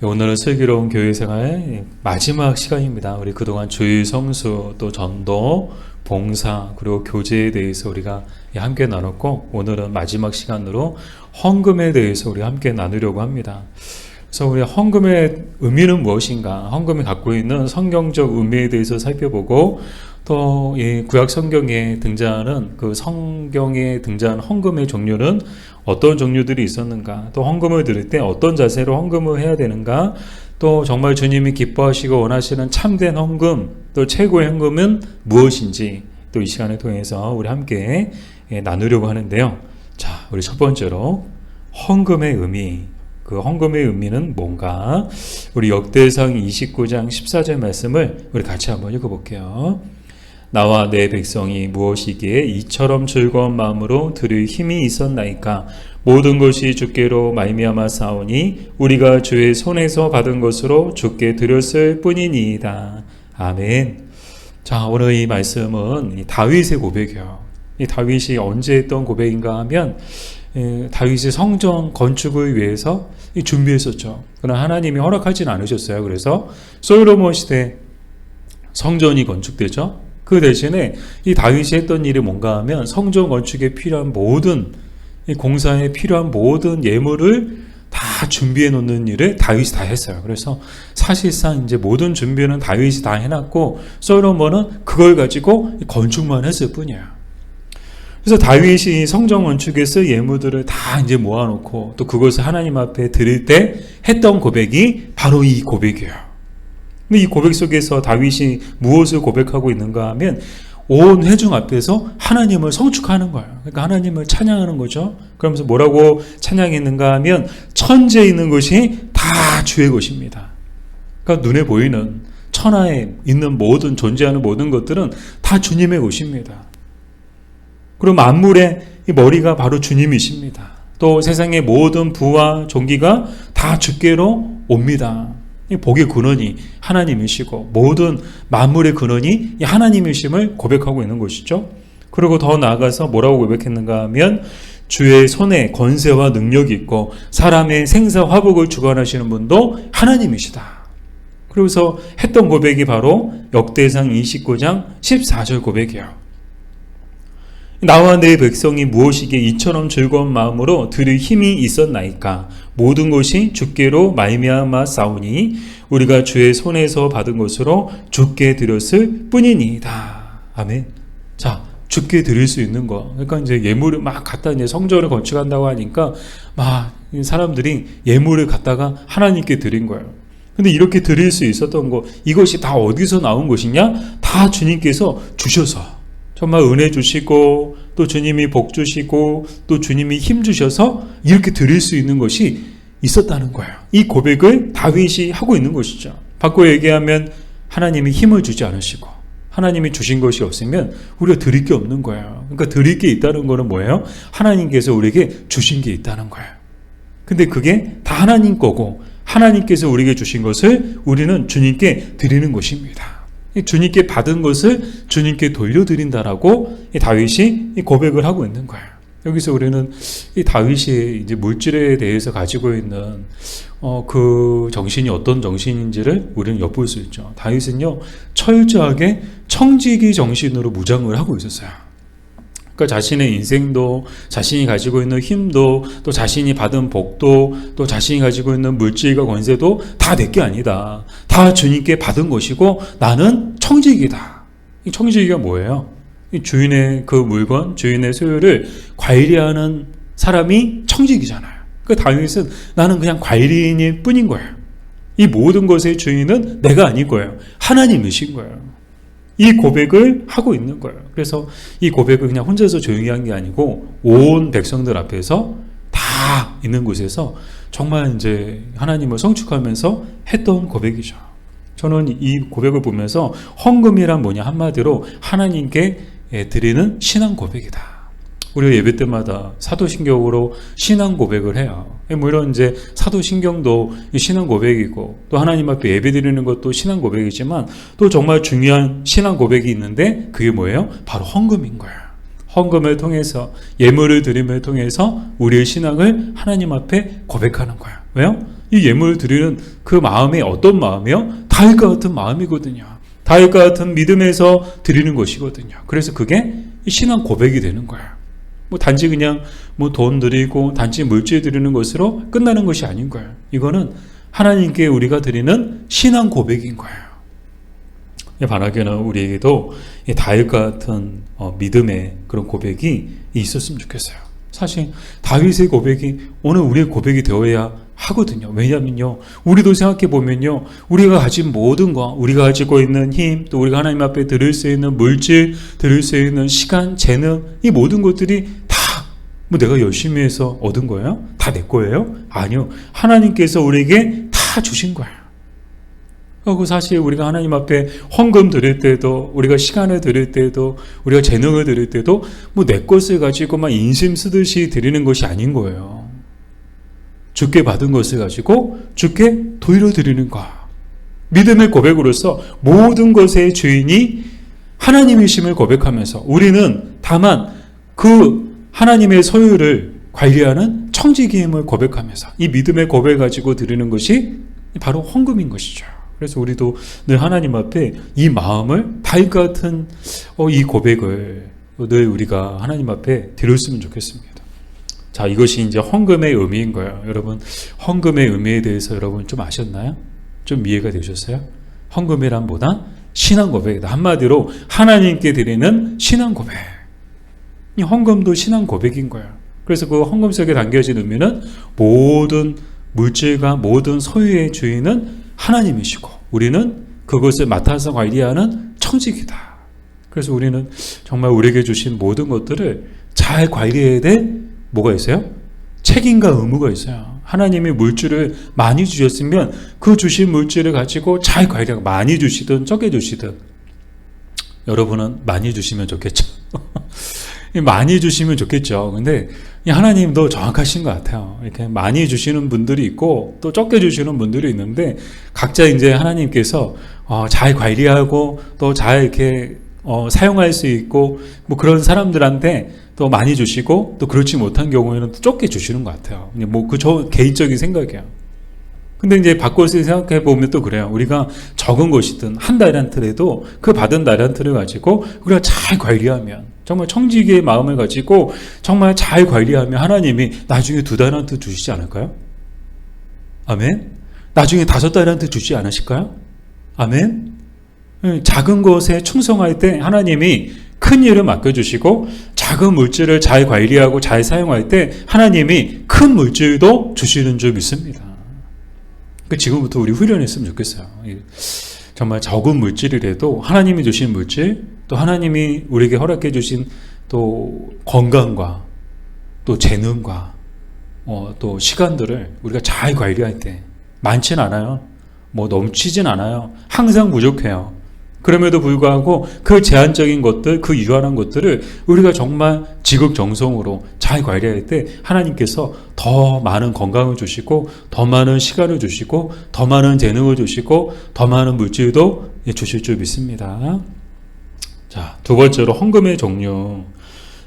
오늘은 슬기로운 교회생활 마지막 시간입니다. 우리 그동안 주일 성수, 또 전도, 봉사, 그리고 교제에 대해서 우리가 함께 나눴고, 오늘은 마지막 시간으로 헌금에 대해서 우리 함께 나누려고 합니다. 그래서 우리 헌금의 의미는 무엇인가, 헌금이 갖고 있는 성경적 의미에 대해서 살펴보고, 또 이 구약 성경에 등장하는 그 성경에 등장하는 헌금의 종류는 어떤 종류들이 있었는가, 또 헌금을 드릴 때 어떤 자세로 헌금을 해야 되는가, 또 정말 주님이 기뻐하시고 원하시는 참된 헌금, 또 최고의 헌금은 무엇인지, 또 이 시간을 통해서 우리 함께 나누려고 하는데요. 자, 우리 첫 번째로 헌금의 의미. 그 헌금의 의미는 뭔가? 우리 역대상 29장 14절 말씀을 우리 같이 한번 읽어볼게요. 나와 내 백성이 무엇이기에 이처럼 즐거운 마음으로 드릴 힘이 있었나이까? 모든 것이 주께로 말미암아 싸우니 우리가 주의 손에서 받은 것으로 주께 드렸을 뿐이니이다. 아멘. 자, 오늘 이 말씀은 다윗의 고백이에요. 이 다윗이 언제 했던 고백인가 하면 다윗이 성전 건축을 위해서 준비했었죠. 그러나 하나님이 허락하지는 않으셨어요. 그래서 솔로몬 시대 성전이 건축되죠. 그 대신에 이 다윗이 했던 일이 뭔가 하면 성전 건축에 필요한 모든, 이 공사에 필요한 모든 예물을 다 준비해 놓는 일을 다윗이 다 했어요. 그래서 사실상 이제 모든 준비는 다윗이 다 해놨고, 솔로몬은 그걸 가지고 건축만 했을 뿐이에요. 그래서 다윗이 성전 건축에 쓸 예물들을 다 이제 모아놓고 또 그것을 하나님 앞에 드릴 때 했던 고백이 바로 이 고백이에요. 근데 이 고백 속에서 다윗이 무엇을 고백하고 있는가 하면 온 회중 앞에서 하나님을 성축하는 거예요. 그러니까 하나님을 찬양하는 거죠. 그러면서 뭐라고 찬양했는가 하면 천지에 있는 것이 다 주의 것입니다. 그러니까 눈에 보이는 천하에 있는 모든 존재하는 모든 것들은 다 주님의 것입니다. 그리고 만물의 머리가 바로 주님이십니다. 또 세상의 모든 부와 존귀가 다 주께로 옵니다. 복의 근원이 하나님이시고 모든 만물의 근원이 하나님이심을 고백하고 있는 것이죠. 그리고 더 나아가서 뭐라고 고백했는가 하면 주의 손에 권세와 능력이 있고 사람의 생사 화복을 주관하시는 분도 하나님이시다. 그래서 했던 고백이 바로 역대상 29장 14절 고백이에요. 나와 내 백성이 무엇이기에 이처럼 즐거운 마음으로 드릴 힘이 있었나이까? 모든 것이 주께로 말미암아 싸우니 우리가 주의 손에서 받은 것으로 주께 드렸을 뿐이니이다. 아멘. 자, 주께 드릴 수 있는 거. 그러니까 이제 예물을 막 갖다 이제 성전을 건축한다고 하니까 막 사람들이 예물을 갖다가 하나님께 드린 거예요. 근데 이렇게 드릴 수 있었던 거, 이것이 다 어디서 나온 것이냐? 다 주님께서 주셔서. 정말 은혜 주시고 또 주님이 복 주시고 또 주님이 힘 주셔서 이렇게 드릴 수 있는 것이 있었다는 거예요. 이 고백을 다윗이 하고 있는 것이죠. 바꿔 얘기하면 하나님이 힘을 주지 않으시고 하나님이 주신 것이 없으면 우리가 드릴 게 없는 거예요. 그러니까 드릴 게 있다는 거는 뭐예요? 하나님께서 우리에게 주신 게 있다는 거예요. 근데 그게 다 하나님 거고 하나님께서 우리에게 주신 것을 우리는 주님께 드리는 것입니다. 주님께 받은 것을 주님께 돌려드린다라고 이 다윗이 이 고백을 하고 있는 거예요. 여기서 우리는 이 다윗이 이제 물질에 대해서 가지고 있는 그 정신이 어떤 정신인지를 우리는 엿볼 수 있죠. 다윗은요, 철저하게 청지기 정신으로 무장을 하고 있었어요. 그러니까 자신의 인생도, 자신이 가지고 있는 힘도, 또 자신이 받은 복도, 또 자신이 가지고 있는 물질과 권세도 다 내 게 아니다. 다 주님께 받은 것이고 나는 청지기다. 이 청지기가 뭐예요? 이 주인의 그 물건, 주인의 소유를 관리하는 사람이 청지기잖아요. 그 다윗은 나는 그냥 관리인일 뿐인 거예요. 이 모든 것의 주인은 내가 아닌 거예요. 하나님이신 거예요. 이 고백을 하고 있는 거예요. 그래서 이 고백을 그냥 혼자서 조용히 한 게 아니고 온 백성들 앞에서 다 있는 곳에서 정말 이제 하나님을 성축하면서 했던 고백이죠. 저는 이 고백을 보면서 헌금이란 뭐냐, 한마디로 하나님께 드리는 신앙 고백이다. 우리가 예배 때마다 사도신경으로 신앙 고백을 해요. 물론 이제 사도신경도 신앙 고백이고 또 하나님 앞에 예배 드리는 것도 신앙 고백이지만 또 정말 중요한 신앙 고백이 있는데 그게 뭐예요? 바로 헌금인 거예요. 헌금을 통해서, 예물을 드림을 통해서 우리의 신앙을 하나님 앞에 고백하는 거예요. 왜요? 이 예물을 드리는 그 마음이 어떤 마음이요? 다윗과 같은 마음이거든요. 다윗과 같은 믿음에서 드리는 것이거든요. 그래서 그게 신앙 고백이 되는 거예요. 뭐 단지 그냥 뭐 돈 드리고 단지 물질 드리는 것으로 끝나는 것이 아닌 거예요. 이거는 하나님께 우리가 드리는 신앙 고백인 거예요. 바라기는 우리에게도 다윗과 같은 믿음의 그런 고백이 있었으면 좋겠어요. 사실 다윗의 고백이 오늘 우리의 고백이 되어야 하거든요. 왜냐하면요, 우리도 생각해 보면요, 우리가 가진 모든 것, 우리가 가지고 있는 힘, 또 우리가 하나님 앞에 드릴 수 있는 물질, 드릴 수 있는 시간, 재능, 이 모든 것들이 다 뭐 내가 열심히 해서 얻은 거예요? 다 내 거예요? 아니요. 하나님께서 우리에게 다 주신 거예요. 그리고 사실 우리가 하나님 앞에 헌금 드릴 때도, 우리가 시간을 드릴 때도, 우리가 재능을 드릴 때도 뭐 내 것을 가지고 막 인심 쓰듯이 드리는 것이 아닌 거예요. 주께 받은 것을 가지고 주께 돌려드리는 것. 믿음의 고백으로서 모든 것의 주인이 하나님이심을 고백하면서 우리는 다만 그 하나님의 소유를 관리하는 청지기임을 고백하면서 이 믿음의 고백을 가지고 드리는 것이 바로 헌금인 것이죠. 그래서 우리도 늘 하나님 앞에 이 마음을 다윗 같은 이 고백을 늘 우리가 하나님 앞에 드렸으면 좋겠습니다. 자, 이것이 이제 헌금의 의미인 거예요. 여러분, 헌금의 의미에 대해서 여러분 좀 아셨나요? 좀 이해가 되셨어요? 헌금이란 보다 신앙 고백이다. 한마디로 하나님께 드리는 신앙 고백. 이 헌금도 신앙 고백인 거예요. 그래서 그 헌금 속에 담겨진 의미는 모든 물질과 모든 소유의 주인은 하나님이시고 우리는 그것을 맡아서 관리하는 청지기다. 그래서 우리는 정말 우리에게 주신 모든 것들을 잘 관리해야 될 뭐가 있어요? 책임과 의무가 있어요. 하나님이 물질을 많이 주셨으면 그 주신 물질을 가지고 잘 관리하고, 많이 주시든 적게 주시든 여러분은 많이 주시면 좋겠죠. 많이 주시면 좋겠죠. 근데 하나님도 정확하신 것 같아요. 이렇게 많이 주시는 분들이 있고 또 적게 주시는 분들이 있는데 각자 이제 하나님께서 잘 관리하고 또 잘 이렇게 사용할 수 있고 뭐 그런 사람들한테 또 많이 주시고 또 그렇지 못한 경우에는 또 적게 주시는 것 같아요. 뭐 그 저 개인적인 생각이에요. 근데 이제 바꿔서 생각해 보면 또 그래요. 우리가 적은 것이든 한 달란트라도 그 받은 달란트를 가지고 우리가 잘 관리하면, 정말 청지기의 마음을 가지고 정말 잘 관리하면 하나님이 나중에 2달란트 주시지 않을까요? 아멘. 나중에 5달란트 주시지 않으실까요? 아멘. 작은 것에 충성할 때 하나님이 큰 일을 맡겨주시고, 작은 물질을 잘 관리하고 잘 사용할 때 하나님이 큰 물질도 주시는 줄 믿습니다. 지금부터 우리 훈련했으면 좋겠어요. 정말 적은 물질이라도 하나님이 주신 물질, 또 하나님이 우리에게 허락해 주신 또 건강과 또 재능과 또 시간들을 우리가 잘 관리할 때, 많진 않아요. 뭐 넘치진 않아요. 항상 부족해요. 그럼에도 불구하고 그 제한적인 것들, 그 유한한 것들을 우리가 정말 지극정성으로 잘 관리할 때 하나님께서 더 많은 건강을 주시고, 더 많은 시간을 주시고, 더 많은 재능을 주시고, 더 많은 물질도 주실 줄 믿습니다. 자, 두 번째로 헌금의 종류.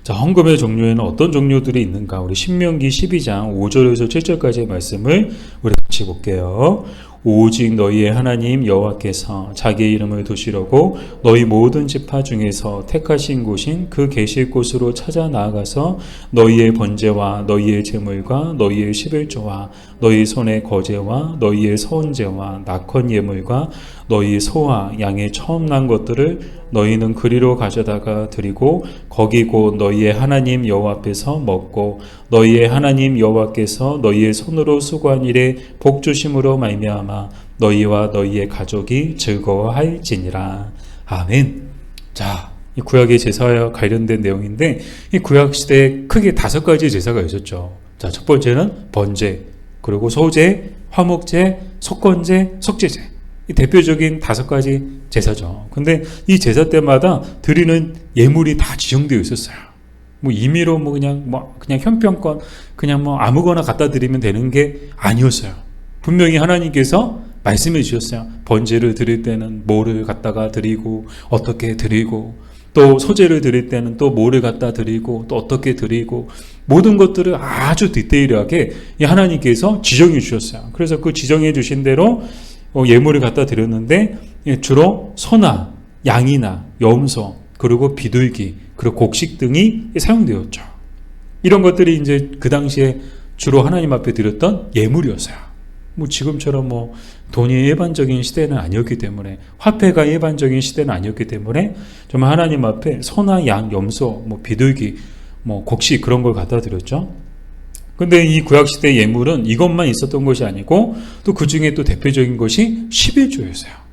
자, 헌금의 종류에는 어떤 종류들이 있는가? 우리 신명기 12장 5절에서 7절까지의 말씀을 우리 같이 볼게요. 오직 너희의 하나님 여호와께서 자기의 이름을 두시려고 너희 모든 지파 중에서 택하신 곳인 그 계실 곳으로 찾아 나아가서 너희의 번제와 너희의 제물과 너희의 11조와 너희 손의 거제와 너희의 서원제와 낙헌 예물과 너희 소와 양의 처음 난 것들을 너희는 그리로 가져다가 드리고 거기 곧 너희의 하나님 여호와 앞에서 먹고 너희의 하나님 여호와께서 너희의 손으로 수고한 일에 복 주심으로 말미암아 너희와 너희의 가족이 즐거워할지니라. 아멘. 자, 이 구약의 제사와 관련된 내용인데, 이 구약 시대에 크게 5가지 제사가 있었죠. 자, 첫 번째는 번제, 그리고 소제, 화목제, 속건제, 속죄제. 이 대표적인 5가지 제사죠. 근데 이 제사 때마다 드리는 예물이 다 지정되어 있었어요. 뭐 임의로 그냥 형편껏 그냥 아무거나 갖다 드리면 되는 게 아니었어요. 분명히 하나님께서 말씀해 주셨어요. 번제를 드릴 때는 뭐를 갖다가 드리고 어떻게 드리고, 또 소재를 드릴 때는 또 뭐를 갖다 드리고 또 어떻게 드리고 모든 것들을 아주 디테일하게 하나님께서 지정해 주셨어요. 그래서 그 지정해 주신 대로 예물을 갖다 드렸는데 주로 소나 양이나 염소 그리고 비둘기 그리고 곡식 등이 사용되었죠. 이런 것들이 이제 그 당시에 주로 하나님 앞에 드렸던 예물이었어요. 뭐 지금처럼 뭐 돈이 일반적인 시대는 아니었기 때문에 화폐가 일반적인 시대는 아니었기 때문에 정말 하나님 앞에 소나 양, 염소, 뭐 비둘기, 뭐 곡식 그런 걸 갖다 드렸죠. 근데 이 구약시대 예물은 이것만 있었던 것이 아니고 또 그 중에 또 대표적인 것이 11조였어요.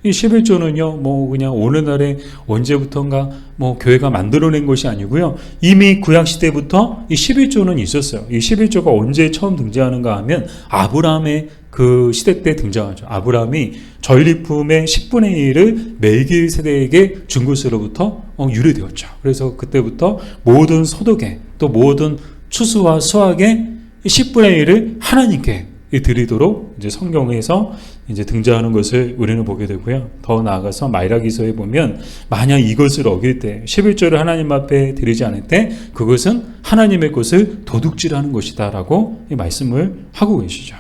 이 11조는요, 뭐 그냥 오늘날에 언제부턴가 뭐 교회가 만들어낸 것이 아니고요. 이미 구약시대부터 이 11조는 있었어요. 이 11조가 언제 처음 등장하는가 하면 아브라함의 그 시대 때 등장하죠. 아브라함이 전리품의 10분의 1을 멜기세덱에게 준 것으로부터 유래되었죠. 그래서 그때부터 모든 소득에 또 모든 추수와 수확의 10분의 1을 하나님께 드리도록 이제 성경에서 이제 등장하는 것을 우리는 보게 되고요. 더 나아가서 마이라기서에 보면 만약 이것을 어길 때 11조를 하나님 앞에 드리지 않을 때 그것은 하나님의 것을 도둑질하는 것이다라고 이 말씀을 하고 계시죠.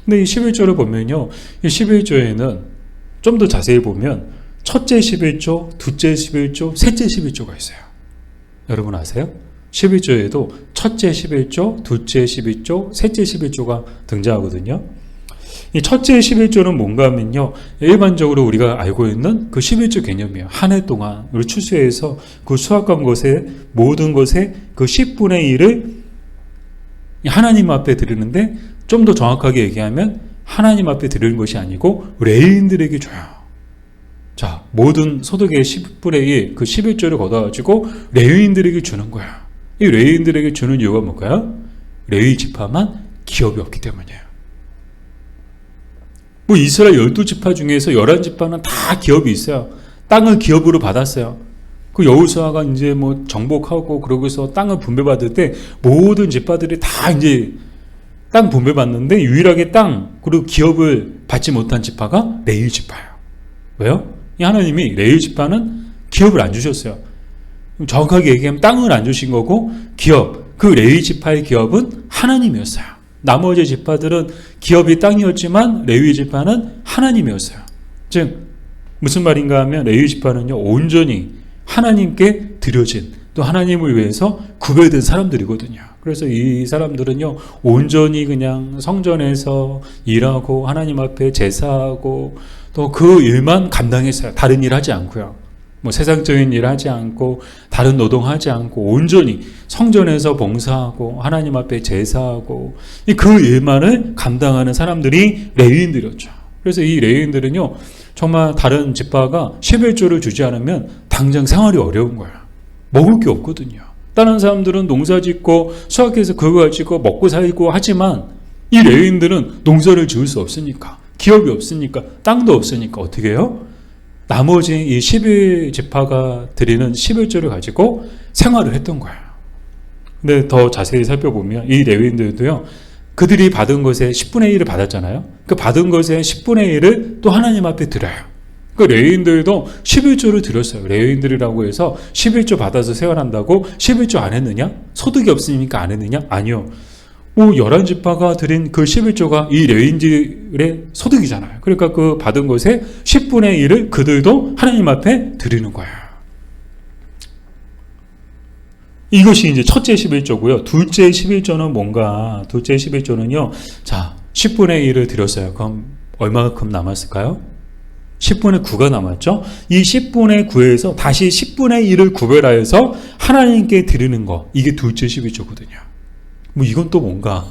근데 이 11조를 보면요. 이 11조에는 좀 더 자세히 보면 첫째 11조, 둘째 11조, 셋째 11조가 있어요. 여러분 아세요? 11조에도 첫째 11조, 둘째 11조, 셋째 11조가 등장하거든요. 이 첫째 11조는 뭔가 하면요. 일반적으로 우리가 알고 있는 그 11조 개념이에요. 한 해 동안 우리 추수해서 그 수확한 것에 모든 것에 그 10분의 1을 하나님 앞에 드리는데 좀 더 정확하게 얘기하면 하나님 앞에 드리는 것이 아니고 레위인들에게 줘요. 자, 모든 소득의 10분의 1, 그 11조를 걷어가지고 레위인들에게 주는 거야. 이 레위인들에게 주는 이유가 뭘까요? 레위 지파만 기업이 없기 때문이에요. 뭐 이스라엘 12지파 중에서 11지파는 다 기업이 있어요. 땅을 기업으로 받았어요. 그 여호수아가 이제 뭐 정복하고 그러고서 땅을 분배받을 때 모든 지파들이 다 이제 땅 분배받는데 유일하게 땅 그리고 기업을 받지 못한 지파가 레위 지파예요. 왜요? 이 하나님이 레위 지파는 기업을 안 주셨어요. 정확하게 얘기하면 땅을 안 주신 거고 기업, 그 레위 지파의 기업은 하나님이었어요. 나머지 지파들은 기업이 땅이었지만 레위 지파는 하나님이었어요. 즉 무슨 말인가 하면 레위 지파는요 온전히 하나님께 드려진 또 하나님을 위해서 구별된 사람들이거든요. 그래서 이 사람들은요 온전히 그냥 성전에서 일하고 하나님 앞에 제사하고 또 그 일만 감당했어요. 다른 일 하지 않고요. 뭐 세상적인 일 하지 않고 다른 노동하지 않고 온전히 성전에서 봉사하고 하나님 앞에 제사하고 그 일만을 감당하는 사람들이 레위인들이었죠. 그래서 이 레위인들은요 정말 다른 지파가 11조를 주지 않으면 당장 생활이 어려운 거예요. 먹을 게 없거든요. 다른 사람들은 농사 짓고 수확해서 그거 가지고 먹고 살고 하지만 이 레위인들은 농사를 지을 수 없으니까 기업이 없으니까 땅도 없으니까 어떻게 해요? 나머지 이 11지파가 드리는 11조를 가지고 생활을 했던 거예요. 근데 더 자세히 살펴보면 이 레위인들도요, 그들이 받은 것의 10분의 1을 받았잖아요. 그 받은 것의 10분의 1을 또 하나님 앞에 드려요. 그 레위인들도 11조를 드렸어요. 레위인들이라고 해서 11조 받아서 생활한다고 11조 안 했느냐? 소득이 없으니까 안 했느냐? 아니요. 11지파가 드린 그 11조가 이 레위인들의 소득이잖아요. 그러니까 그 받은 것의 10분의 1을 그들도 하나님 앞에 드리는 거예요. 이것이 이제 첫째 11조고요. 둘째 11조는 뭔가? 둘째 11조는요. 자, 10분의 1을 드렸어요. 그럼 얼마큼 남았을까요? 10분의 9가 남았죠. 이 10분의 9에서 다시 10분의 1을 구별하여서 하나님께 드리는 거. 이게 둘째 11조거든요. 뭐 이건 또 뭔가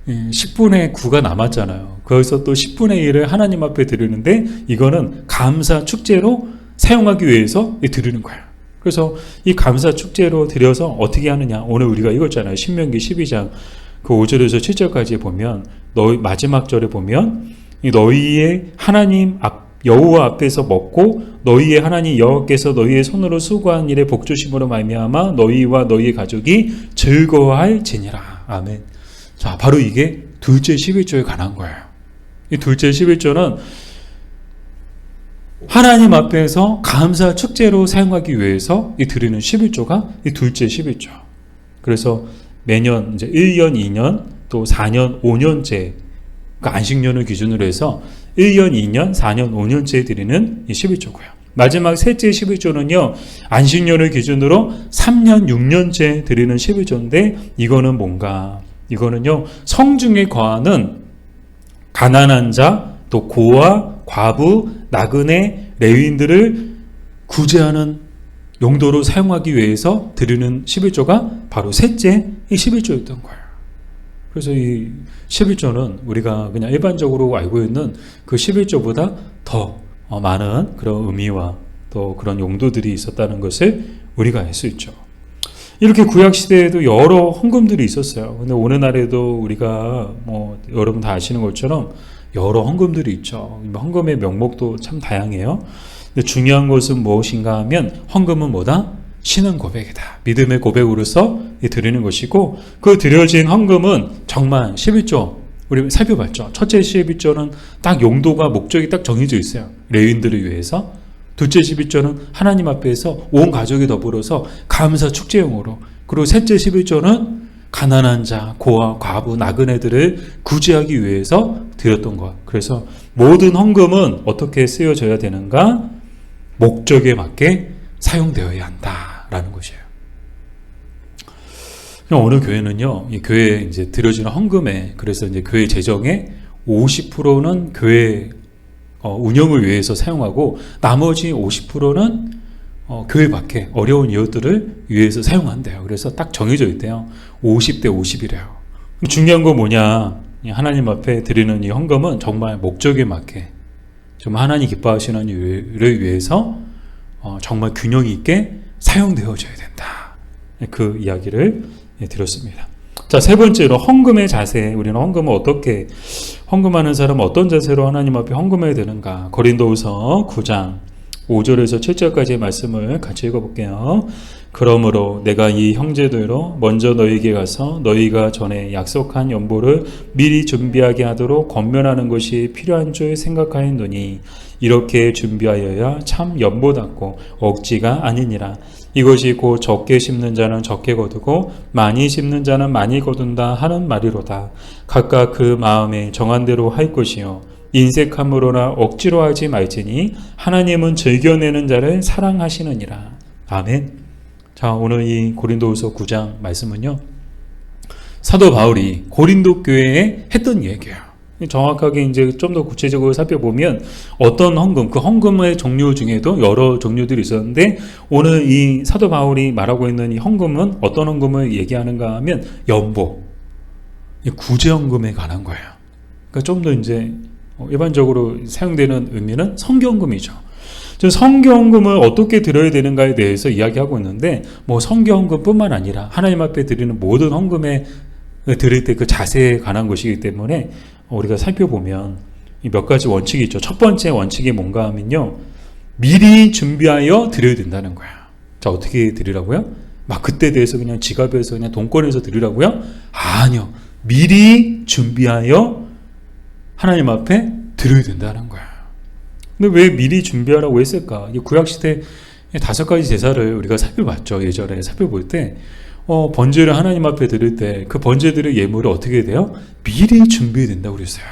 10분의 9가 남았잖아요. 거기서 또 10분의 1을 하나님 앞에 드리는데 이거는 감사 축제로 사용하기 위해서 드리는 거예요. 그래서 이 감사 축제로 드려서 어떻게 하느냐. 오늘 우리가 읽었잖아요. 신명기 12장 그 5절에서 7절까지 보면 마지막 절에 보면 너희의 하나님 여호와 앞에서 먹고 너희의 하나님 여호와께서 너희의 손으로 수고한 일에 복주심으로 말미암아 너희와 너희의 가족이 즐거워할지니라. 아멘. 자, 바로 이게 둘째 11조에 관한 거예요. 이 둘째 11조는 하나님 앞에서 감사 축제로 사용하기 위해서 이 드리는 11조가 이 둘째 11조. 그래서 매년 이제 1년, 2년, 또 4년, 5년째, 그러니까 안식년을 기준으로 해서 1년, 2년, 4년, 5년째 드리는 이 11조고요. 마지막 셋째 11조는요, 안식년을 기준으로 3년, 6년째 드리는 11조인데, 이거는 뭔가? 이거는요, 성중에 거하는 가난한 자, 또 고아, 과부, 나그네, 레위인들을 구제하는 용도로 사용하기 위해서 드리는 11조가 바로 셋째 이 11조였던 거예요. 그래서 이 11조는 우리가 그냥 일반적으로 알고 있는 그 11조보다 더 많은 그런 의미와 또 그런 용도들이 있었다는 것을 우리가 알 수 있죠. 이렇게 구약시대에도 여러 헌금들이 있었어요. 근데 오늘날에도 우리가 여러분 다 아시는 것처럼 여러 헌금들이 있죠. 헌금의 명목도 참 다양해요. 근데 중요한 것은 무엇인가 하면 헌금은 뭐다? 신은 고백이다. 믿음의 고백으로서 드리는 것이고, 그 드려진 헌금은 정말 11조 우리 살펴봤죠. 첫째 11조는 딱 용도가 목적이 딱 정해져 있어요. 레위인들을 위해서. 둘째 11조는 하나님 앞에서 온 가족이 더불어서 감사 축제용으로. 그리고 셋째 11조는 가난한 자, 고아, 과부, 나그네들을 구제하기 위해서 드렸던 것. 그래서 모든 헌금은 어떻게 쓰여져야 되는가? 목적에 맞게 사용되어야 한다라는 것이에요. 어느 교회는요, 이 교회에 이제 드려지는 헌금에, 그래서 이제 교회 재정의 50%는 교회 운영을 위해서 사용하고, 나머지 50%는 교회 밖에 어려운 이웃들을 위해서 사용한대요. 그래서 딱 정해져 있대요. 50대 50이래요. 중요한 건 뭐냐? 하나님 앞에 드리는 이 헌금은 정말 목적에 맞게, 정말 하나님 기뻐하시는 일을 위해서 정말 균형 있게 사용되어져야 된다. 그 이야기를 드렸습니다. 자, 세 번째로 헌금의 자세. 우리는 헌금을 어떻게, 헌금하는 사람은 어떤 자세로 하나님 앞에 헌금해야 되는가? 고린도후서 9장 5절에서 7절까지의 말씀을 같이 읽어볼게요. 그러므로 내가 이 형제들로 먼저 너희에게 가서 너희가 전에 약속한 연보를 미리 준비하게 하도록 권면하는 것이 필요한 줄 생각하였노니 이렇게 준비하여야 참 연보답고 억지가 아니니라. 이것이 곧 적게 심는 자는 적게 거두고 많이 심는 자는 많이 거둔다 하는 말이로다. 각각 그 마음에 정한 대로 할 것이요 인색함으로나 억지로 하지 말지니 하나님은 즐겨내는 자를 사랑하시느니라. 아멘. 자, 오늘 이 고린도후서 9장 말씀은요, 사도 바울이 고린도 교회에 했던 얘기예요. 정확하게 이제 좀 더 구체적으로 살펴보면 어떤 헌금, 그 헌금의 종류 중에도 여러 종류들이 있었는데, 오늘 이 사도 바울이 말하고 있는 이 헌금은 어떤 헌금을 얘기하는가 하면 연보, 구제 헌금에 관한 거예요. 그러니까 좀 더 이제 일반적으로 사용되는 의미는 성경금이죠. 성경금을 어떻게 드려야 되는가에 대해서 이야기하고 있는데, 성경금뿐만 아니라 하나님 앞에 드리는 모든 헌금에 드릴 때 그 자세에 관한 것이기 때문에 우리가 살펴보면 몇 가지 원칙이 있죠. 첫 번째 원칙이 뭔가 하면요, 미리 준비하여 드려야 된다는 거야. 자, 어떻게 드리라고요? 막 그때 대해서 그냥 지갑에서 그냥 돈 꺼내서 드리라고요? 아니요. 미리 준비하여 하나님 앞에 드려야 된다는 거야. 근데 왜 미리 준비하라고 했을까? 구약시대 5가지 제사를 우리가 살펴봤죠. 예전에 살펴볼 때 번제를 하나님 앞에 드릴 때 그 번제들의 예물을 어떻게 돼요? 미리 준비해야 된다고 그랬어요.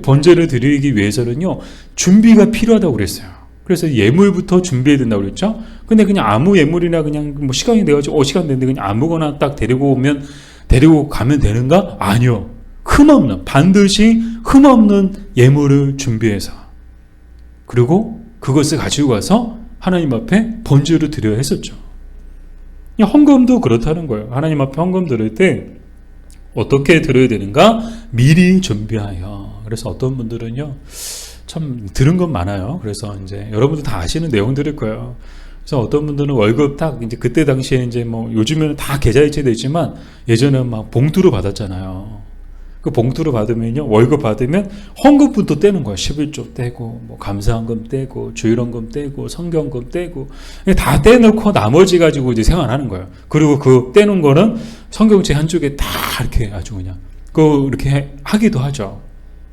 번제를 드리기 위해서는요, 준비가 필요하다고 그랬어요. 그래서 예물부터 준비해야 된다고 그랬죠. 근데 그냥 아무 예물이나 그냥 시간이 돼가지고 시간 됐는데 그냥 아무거나 딱 데리고 가면 되는가? 아니요. 반드시 흠없는 예물을 준비해서, 그리고 그것을 가지고 가서 하나님 앞에 번제를 드려야 했었죠. 헌금도 그렇다는 거예요. 하나님 앞에 헌금 드릴 때 어떻게 드려야 되는가? 미리 준비하여. 그래서 어떤 분들은요, 참 들은 건 많아요. 그래서 이제 여러분들 다 아시는 내용들일 거예요. 그래서 어떤 분들은 월급 딱 이제 그때 당시에 이제 요즘에는 다 계좌이체 되지만 예전에는 막 봉투로 받았잖아요. 그 봉투를 받으면요, 월급 받으면 헌금부터 떼는 거야. 11조 떼고, 감사헌금 떼고, 주일헌금 떼고, 성경헌금 떼고, 다 떼놓고 나머지 가지고 이제 생활하는 거예요. 그리고 그 떼는 거는 성경책 한쪽에 다 이렇게 아주 그냥, 이렇게 하기도 하죠.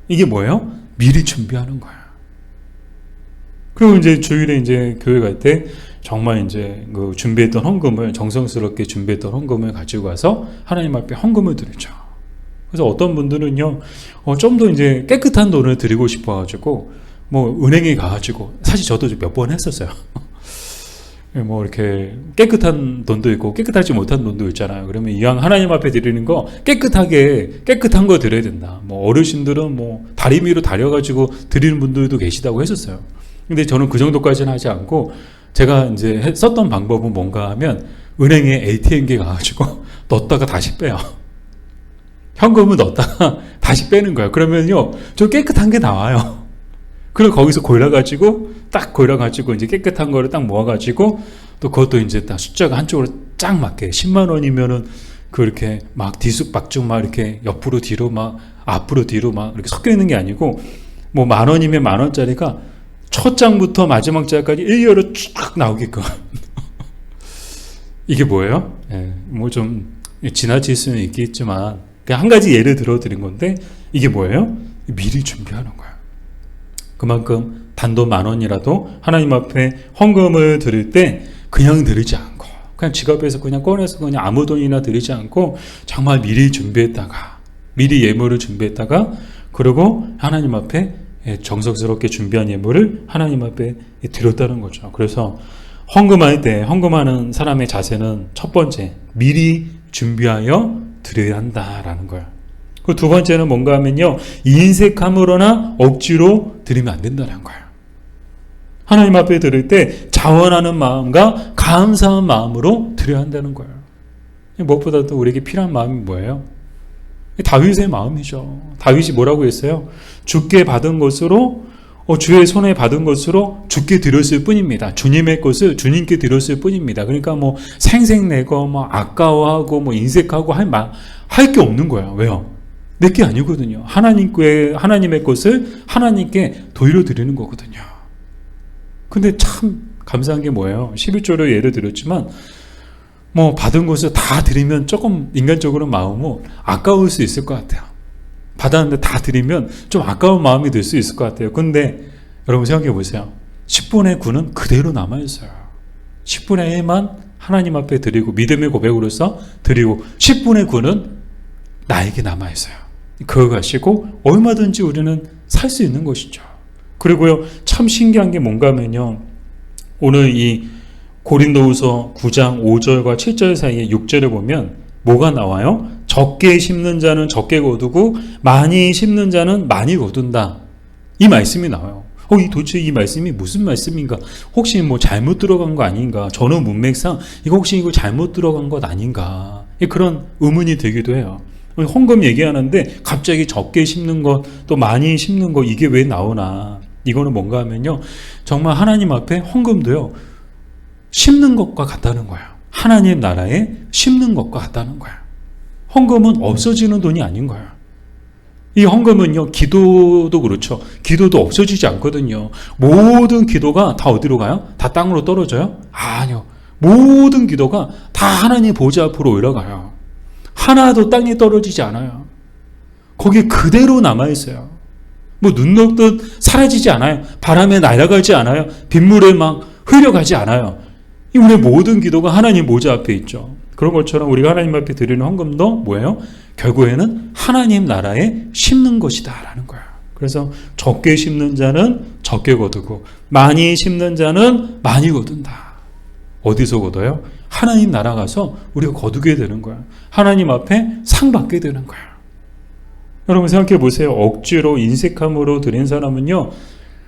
이게 뭐예요? 미리 준비하는 거야. 그리고 이제 주일에 이제 교회 갈 때 정말 이제 그 준비했던 헌금을, 정성스럽게 준비했던 헌금을 가지고 가서 하나님 앞에 헌금을 드리죠. 그래서 어떤 분들은요, 좀 더 이제 깨끗한 돈을 드리고 싶어가지고, 뭐, 은행에 가가지고, 사실 저도 몇 번 했었어요. 뭐, 이렇게 깨끗한 돈도 있고, 깨끗하지 못한 돈도 있잖아요. 그러면 이왕 하나님 앞에 드리는 거, 깨끗한 거 드려야 된다. 뭐, 어르신들은 뭐, 다리미로 다려가지고 드리는 분들도 계시다고 했었어요. 근데 저는 그 정도까지는 하지 않고, 제가 이제 썼던 방법은 뭔가 하면, 은행에 ATM기에 가가지고, 넣었다가 다시 빼요. 현금을 넣었다가 다시 빼는 거예요. 그러면요, 좀 깨끗한 게 나와요. 그리고 거기서 골라가지고 이제 깨끗한 거를 딱 모아가지고, 또 그것도 이제 딱 숫자가 한쪽으로 쫙 맞게, 10만 원이면은 그렇게 막 뒤쑥박죽 막 이렇게 옆으로 뒤로 막 앞으로 뒤로 막 이렇게 섞여 있는 게 아니고, 뭐 10,000원이면 10,000원짜리가 첫 장부터 마지막 장까지 일렬로 쫙 나오게끔. 이게 뭐예요? 뭐 좀 지나칠 수는 있겠지만, 그냥 한 가지 예를 들어 드린 건데, 이게 뭐예요? 미리 준비하는 거예요. 그만큼 단돈 10,000원이라도 하나님 앞에 헌금을 드릴 때 그냥 드리지 않고, 그냥 지갑에서 그냥 꺼내서 그냥 아무 돈이나 드리지 않고, 정말 미리 준비했다가, 미리 예물을 준비했다가, 그리고 하나님 앞에 정성스럽게 준비한 예물을 하나님 앞에 드렸다는 거죠. 그래서 헌금할 때, 헌금하는 사람의 자세는 첫 번째, 미리 준비하여 드려야 한다라는 거예요. 그 두 번째는 뭔가 하면요, 인색함으로나 억지로 드리면 안 된다는 거예요. 하나님 앞에 드릴 때 자원하는 마음과 감사한 마음으로 드려야 한다는 거예요. 무엇보다도 우리에게 필요한 마음이 뭐예요? 다윗의 마음이죠. 다윗이 뭐라고 했어요? 주께 받은 것으로, 주의 손에 받은 것으로 주께 드렸을 뿐입니다. 주님의 것을 주님께 드렸을 뿐입니다. 그러니까 뭐 생색내고 뭐 아까워하고 뭐 인색하고 할 게 없는 거예요. 왜요? 내 게 아니거든요. 하나님의 것을 하나님께 돌려드리는 거거든요. 근데 참 감사한 게 뭐예요? 11조를 예를 들었지만, 뭐 받은 것을 다 드리면 조금 인간적으로 마음은 아까울 수 있을 것 같아요. 받았는데 다 드리면 좀 아까운 마음이 들 수 있을 것 같아요. 근데 여러분 생각해 보세요. 10분의 9는 그대로 남아있어요. 10분의 1만 하나님 앞에 드리고 믿음의 고백으로서 드리고, 10분의 9는 나에게 남아있어요. 그거 가지고 얼마든지 우리는 살 수 있는 것이죠. 그리고요, 참 신기한 게 뭔가 하면요, 오늘 이 고린도후서 9장 5절과 7절 사이에 6절을 보면 뭐가 나와요? 적게 심는 자는 적게 거두고 많이 심는 자는 많이 거둔다. 이 말씀이 나와요. 도대체 이 말씀이 무슨 말씀인가? 혹시 뭐 잘못 들어간 거 아닌가? 전후 문맥상 이거 혹시 이거 잘못 들어간 것 아닌가? 그런 의문이 들기도 해요. 헌금 얘기하는데 갑자기 적게 심는 것, 또 많이 심는 것, 이게 왜 나오나? 이거는 뭔가 하면요, 정말 하나님 앞에 헌금도요, 심는 것과 같다는 거예요. 하나님 나라에 심는 것과 같다는 거예요. 헌금은 없어지는 돈이 아닌 거예요. 이 헌금은요, 기도도 그렇죠. 기도도 없어지지 않거든요. 모든 기도가 다 어디로 가요? 다 땅으로 떨어져요? 아니요. 모든 기도가 다 하나님 보좌 앞으로 올라가요. 하나도 땅에 떨어지지 않아요. 거기에 그대로 남아있어요. 뭐 눈 녹듯 사라지지 않아요. 바람에 날아가지 않아요. 빗물에 막 흘려가지 않아요. 우리의 모든 기도가 하나님 보좌 앞에 있죠. 그런 것처럼 우리가 하나님 앞에 드리는 헌금도 뭐예요? 결국에는 하나님 나라에 심는 것이다 라는 거예요. 그래서 적게 심는 자는 적게 거두고 많이 심는 자는 많이 거둔다. 어디서 거둬요? 하나님 나라 가서 우리가 거두게 되는 거예요. 하나님 앞에 상 받게 되는 거예요. 여러분 생각해 보세요. 억지로 인색함으로 드린 사람은요,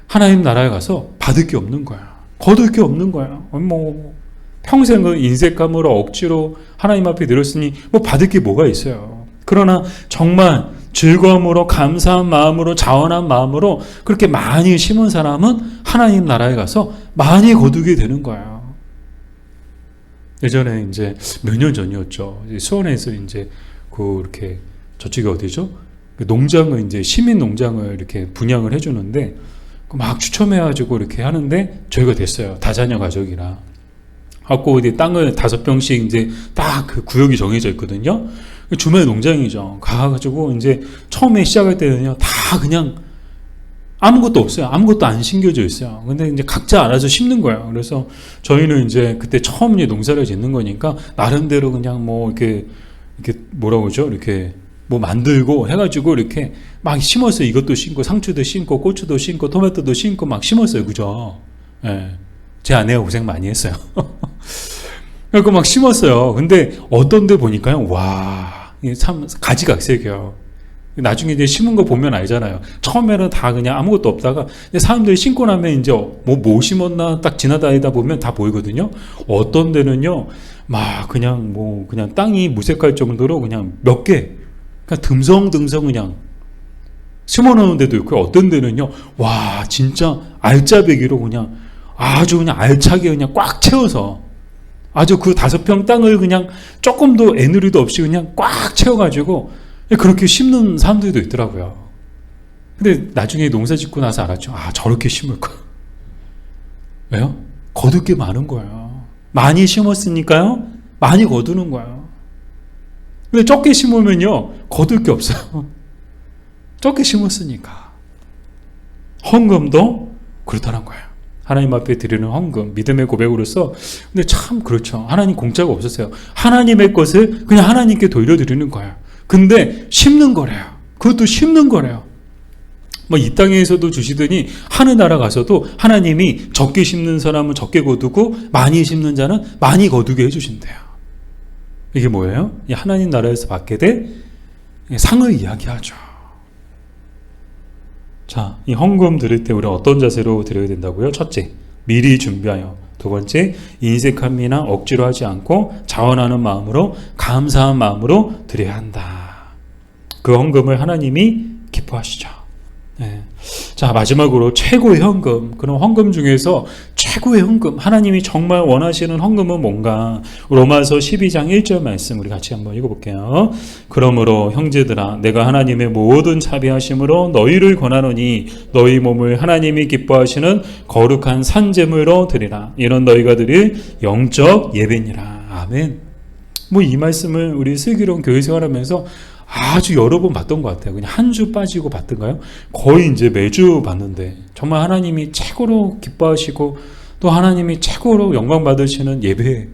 하나님 나라에 가서 받을 게 없는 거예요. 거둘 게 없는 거예요. 뭐 평생 그 인색함으로 억지로 하나님 앞에 드렸으니 뭐 받을 게 뭐가 있어요. 그러나 정말 즐거움으로 감사한 마음으로 자원한 마음으로 그렇게 많이 심은 사람은 하나님 나라에 가서 많이 거두게 되는 거예요. 예전에 이제 몇 년 전이었죠. 수원에서 이제 이렇게 저쪽이 어디죠? 농장을 이제 시민 농장을 이렇게 분양을 해주는데 막 추첨해가지고 이렇게 하는데 저희가 됐어요. 다자녀 가족이라. 갖고 어디 땅을 5평씩 이제 딱 그 구역이 정해져 있거든요. 주말 농장이죠. 가가지고 이제 처음에 시작할 때는요, 다 그냥 아무것도 없어요. 아무것도 안 심겨져 있어요. 근데 이제 각자 알아서 심는 거예요. 그래서 저희는 이제 그때 처음 이제 농사를 짓는 거니까 나름대로 그냥 뭐 이렇게 뭐라고 그러죠? 이렇게 뭐 만들고 해가지고 이렇게 막 심었어요. 이것도 심고 상추도 심고 고추도 심고 토마토도 심고 막 심었어요. 그죠? 예. 제 아내가 고생 많이 했어요. 그래서 막 심었어요. 근데 어떤 데 보니까요. 와, 이게 참 가지각색이에요. 나중에 이제 심은 거 보면 알잖아요. 처음에는 다 그냥 아무것도 없다가 사람들이 심고 나면 이제 뭐 심었나 딱 지나다니다 보면 다 보이거든요. 어떤 데는요, 막 그냥 땅이 무색할 정도로 그냥 몇 개, 그냥 듬성듬성 그냥 심어놓은 데도 있고, 어떤 데는요, 와, 진짜 알짜배기로 그냥 아주 그냥 알차게 그냥 꽉 채워서 아주 그 5평 땅을 그냥 조금도 애누리도 없이 그냥 꽉 채워가지고 그렇게 심는 사람들도 있더라고요. 근데 나중에 농사 짓고 나서 알았죠. 아, 저렇게 심을까? 왜요? 거둘 게 많은 거예요. 많이 심었으니까요, 많이 거두는 거예요. 근데 적게 심으면요, 거둘 게 없어요. 적게 심었으니까. 헌금도 그렇다는 거예요. 하나님 앞에 드리는 헌금, 믿음의 고백으로서. 근데 참 그렇죠. 하나님 공짜가 없었어요. 하나님의 것을 그냥 하나님께 돌려드리는 거예요. 근데 심는 거래요. 그것도 심는 거래요. 뭐 이 땅에서도 주시더니 하늘나라 가서도 하나님이 적게 심는 사람은 적게 거두고 많이 심는 자는 많이 거두게 해주신대요. 이게 뭐예요? 이 하나님 나라에서 받게 될 상을 이야기하죠. 자, 이 헌금 드릴 때 우리 어떤 자세로 드려야 된다고요? 첫째, 미리 준비하여. 두 번째, 인색함이나 억지로 하지 않고 자원하는 마음으로, 감사한 마음으로 드려야 한다. 그 헌금을 하나님이 기뻐하시죠. 네. 자, 마지막으로 최고의 헌금. 그럼 헌금 중에서 최고의 헌금, 하나님이 정말 원하시는 헌금은 뭔가? 로마서 12장 1절 말씀 우리 같이 한번 읽어볼게요. 그러므로 형제들아, 내가 하나님의 모든 자비하심으로 너희를 권하노니 너희 몸을 하나님이 기뻐하시는 거룩한 산제물로 드리라. 이런 너희가 드릴 영적 예배니라. 아멘. 뭐 이 말씀을 우리 슬기로운 교회 생활하면서 아주 여러 번 봤던 것 같아요. 그냥 한 주 빠지고 봤던가요? 거의 이제 매주 봤는데, 정말 하나님이 최고로 기뻐하시고 또 하나님이 최고로 영광 받으시는 예배,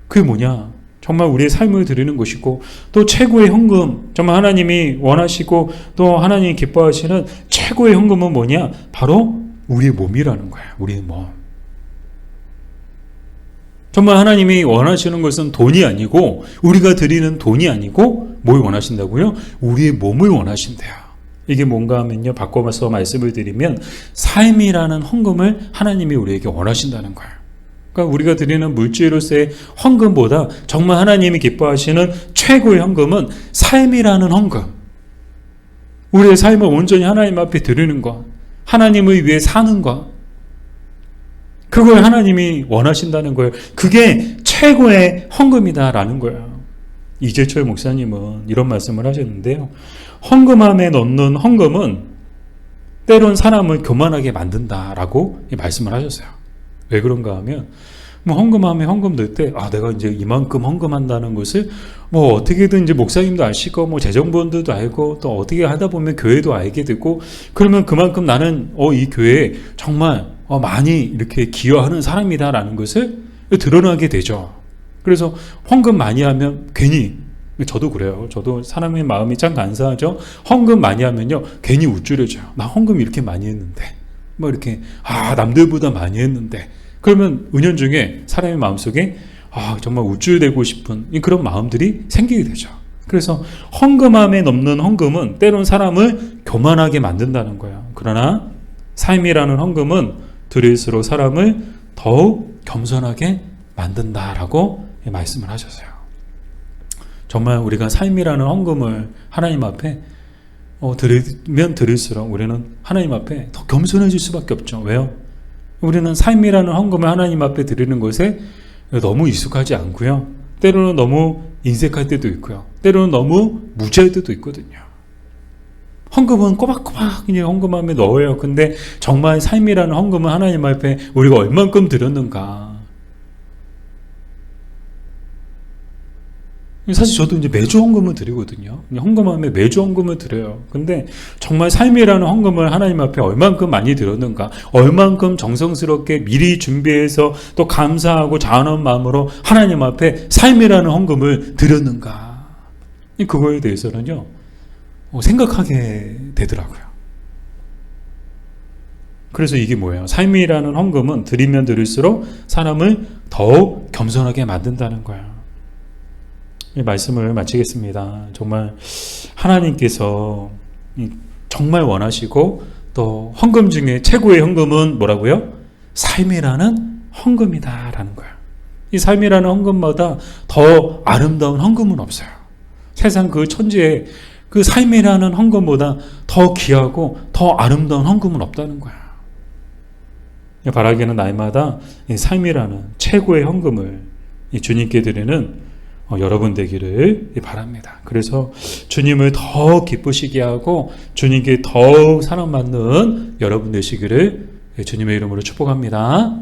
그게 뭐냐? 정말 우리의 삶을 드리는 것이고, 또 최고의 헌금, 정말 하나님이 원하시고 또 하나님이 기뻐하시는 최고의 헌금은 뭐냐? 바로 우리의 몸이라는 거예요. 우리의 몸. 정말 하나님이 원하시는 것은 돈이 아니고, 우리가 드리는 돈이 아니고 뭘 원하신다고요? 우리의 몸을 원하신대요. 이게 뭔가 하면요, 바꿔서 말씀을 드리면 삶이라는 헌금을 하나님이 우리에게 원하신다는 거예요. 그러니까 우리가 드리는 물질로서의 헌금보다 정말 하나님이 기뻐하시는 최고의 헌금은 삶이라는 헌금. 우리의 삶을 온전히 하나님 앞에 드리는 것, 하나님을 위해 사는 것, 그걸 하나님이 원하신다는 거예요. 그게 최고의 헌금이다라는 거예요. 이재철 목사님은 이런 말씀을 하셨는데요. 헌금함에 넣는 헌금은 때론 사람을 교만하게 만든다라고 말씀을 하셨어요. 왜 그런가 하면, 뭐 헌금함에 헌금 넣을 때, 아, 내가 이제 이만큼 헌금한다는 것을 뭐 어떻게든 이제 목사님도 아시고 뭐 재정부원들도 알고 또 어떻게 하다 보면 교회도 알게 되고, 그러면 그만큼 나는 이 교회에 정말 많이 이렇게 기여하는 사람이다라는 것을 드러나게 되죠. 그래서 헌금 많이 하면 괜히, 저도 그래요. 저도 사람의 마음이 참 간사하죠. 헌금 많이 하면요, 괜히 우쭐해져요. 나 헌금 이렇게 많이 했는데, 뭐 이렇게, 남들보다 많이 했는데, 그러면 은연중에 사람의 마음속에 정말 우쭐대고 싶은 그런 마음들이 생기게 되죠. 그래서 헌금함에 넘는 헌금은 때론 사람을 교만하게 만든다는 거예요. 그러나 삶이라는 헌금은 드릴수록 사람을 더욱 겸손하게 만든다라고 말씀을 하셨어요. 정말 우리가 삶이라는 헌금을 하나님 앞에 드리면 드릴수록 우리는 하나님 앞에 더 겸손해질 수밖에 없죠. 왜요? 우리는 삶이라는 헌금을 하나님 앞에 드리는 것에 너무 익숙하지 않고요. 때로는 너무 인색할 때도 있고요. 때로는 너무 무지할 때도 있거든요. 헌금은 꼬박꼬박 그냥 헌금함에 넣어요. 근데 정말 삶이라는 헌금은 하나님 앞에 우리가 얼만큼 드렸는가. 사실 저도 이제 매주 헌금을 드리거든요. 헌금하면 매주 헌금을 드려요. 근데 정말 삶이라는 헌금을 하나님 앞에 얼만큼 많이 드렸는가, 얼만큼 정성스럽게 미리 준비해서 또 감사하고 자원한 마음으로 하나님 앞에 삶이라는 헌금을 드렸는가, 그거에 대해서는요 생각하게 되더라고요. 그래서 이게 뭐예요? 삶이라는 헌금은 드리면 드릴수록 사람을 더욱 겸손하게 만든다는 거예요. 이 말씀을 마치겠습니다. 정말 하나님께서 정말 원하시고 또 헌금 중에 최고의 헌금은 뭐라고요? 삶이라는 헌금이다라는 거예요. 이 삶이라는 헌금보다 더 아름다운 헌금은 없어요. 세상 그 천지에 그 삶이라는 헌금보다 더 귀하고 더 아름다운 헌금은 없다는 거야. 바라기는 날마다 이 삶이라는 최고의 헌금을 주님께 드리는 여러분 되기를 바랍니다. 그래서 주님을 더 기쁘시게 하고 주님께 더욱 사랑받는 여러분 되시기를 주님의 이름으로 축복합니다.